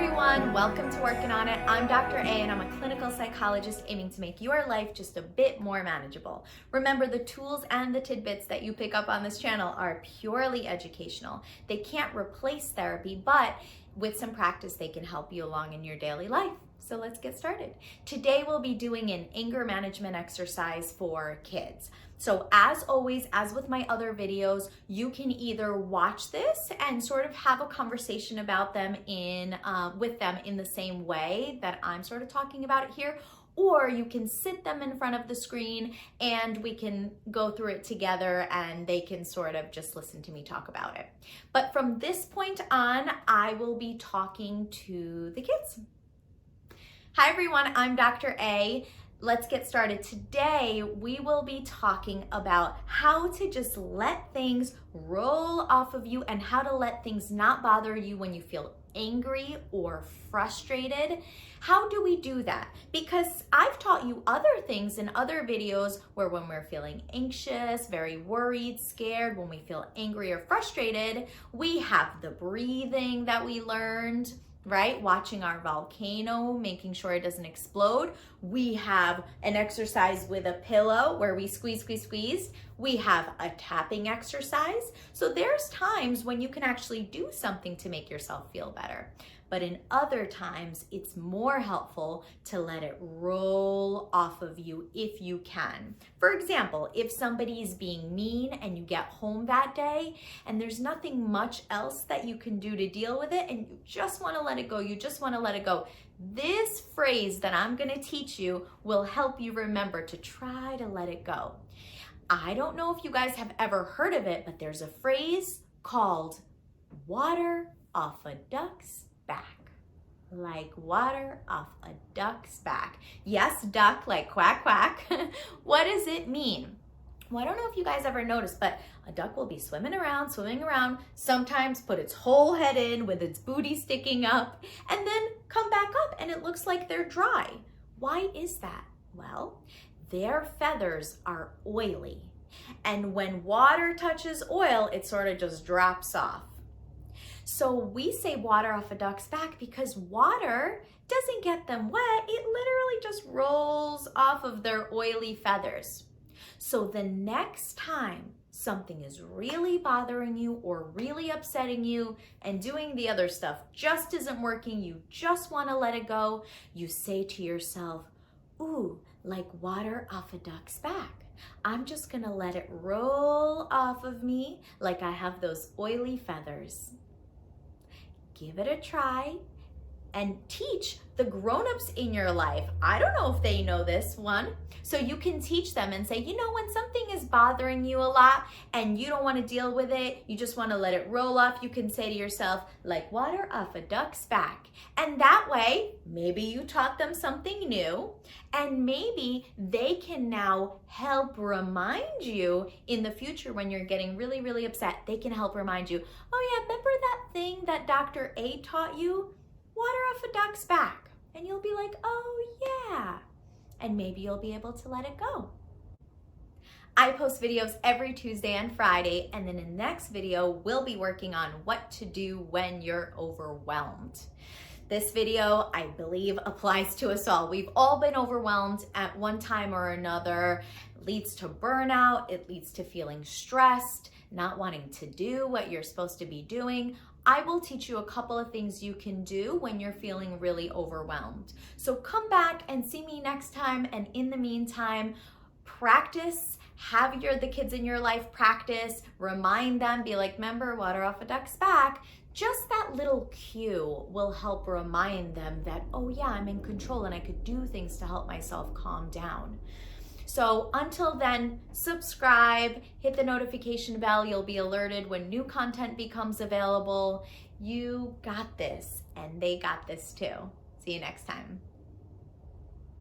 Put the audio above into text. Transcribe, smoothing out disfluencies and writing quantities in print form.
everyone, welcome to Working On It. I'm Dr. A and I'm a clinical psychologist aiming to make your life just a bit more manageable. Remember, the tools and the tidbits that you pick up on this channel are purely educational. They can't replace therapy, but with some practice they can help you along in your daily life. So let's get started. Today we'll be doing an anger management exercise for kids. So as always, as with my other videos, you can either watch this and sort of have a conversation about them with them in the same way that I'm sort of talking about it here, or you can sit them in front of the screen and we can go through it together and they can sort of just listen to me talk about it. But from this point on, I will be talking to the kids. Hi everyone, I'm Dr. A. Let's get started. Today, we will be talking about how to just let things roll off of you and how to let things not bother you when you feel angry or frustrated. How do we do that? Because I've taught you other things in other videos where when we're feeling anxious, very worried, scared, when we feel angry or frustrated, we have the breathing that we learned, right? Watching our volcano, making sure it doesn't explode. We have an exercise with a pillow where we squeeze, squeeze, squeeze. We have a tapping exercise. So there's times when you can actually do something to make yourself feel better. But in other times, it's more helpful to let it roll off of you if you can. For example, if somebody is being mean and you get home that day and there's nothing much else that you can do to deal with it and you just want to let it go, you just want to let it go, this phrase that I'm going to teach you will help you remember to try to let it go. I don't know if you guys have ever heard of it, but there's a phrase called water off a duck's back. Like water off a duck's back. Yes, duck, like quack, quack. What does it mean? Well, I don't know if you guys ever noticed, but a duck will be swimming around, sometimes put its whole head in with its booty sticking up, and then come back up and it looks like they're dry. Why is that? Well, their feathers are oily. And when water touches oil, it sort of just drops off. So we say water off a duck's back because water doesn't get them wet. It literally just rolls off of their oily feathers. So the next time something is really bothering you or really upsetting you and doing the other stuff just isn't working, you just want to let it go, you say to yourself, ooh, like water off a duck's back. I'm just going to let it roll off of me like I have those oily feathers. Give it a try and teach the grown-ups in your life. I don't know if they know this one. So you can teach them and say, you know, when something is bothering you a lot and you don't want to deal with it, you just want to let it roll off, you can say to yourself, like water off a duck's back. And that way, maybe you taught them something new and maybe they can now help remind you in the future when you're getting really, really upset. They can help remind you, oh yeah, remember that thing that Dr. A taught you? Water off a duck's back. And you'll be like, oh yeah. And maybe you'll be able to let it go. I post videos every Tuesday and Friday, and then in the next video, we'll be working on what to do when you're overwhelmed. This video, I believe, applies to us all. We've all been overwhelmed at one time or another. It leads to burnout, it leads to feeling stressed, not wanting to do what you're supposed to be doing. I will teach you a couple of things you can do when you're feeling really overwhelmed. So come back and see me next time, and in the meantime, practice, have the kids in your life practice, remind them, be like, remember, water off a duck's back. Just that little cue will help remind them that, oh yeah, I'm in control and I could do things to help myself calm down. So until then, subscribe, hit the notification bell. You'll be alerted when new content becomes available. You got this, and they got this too. See you next time.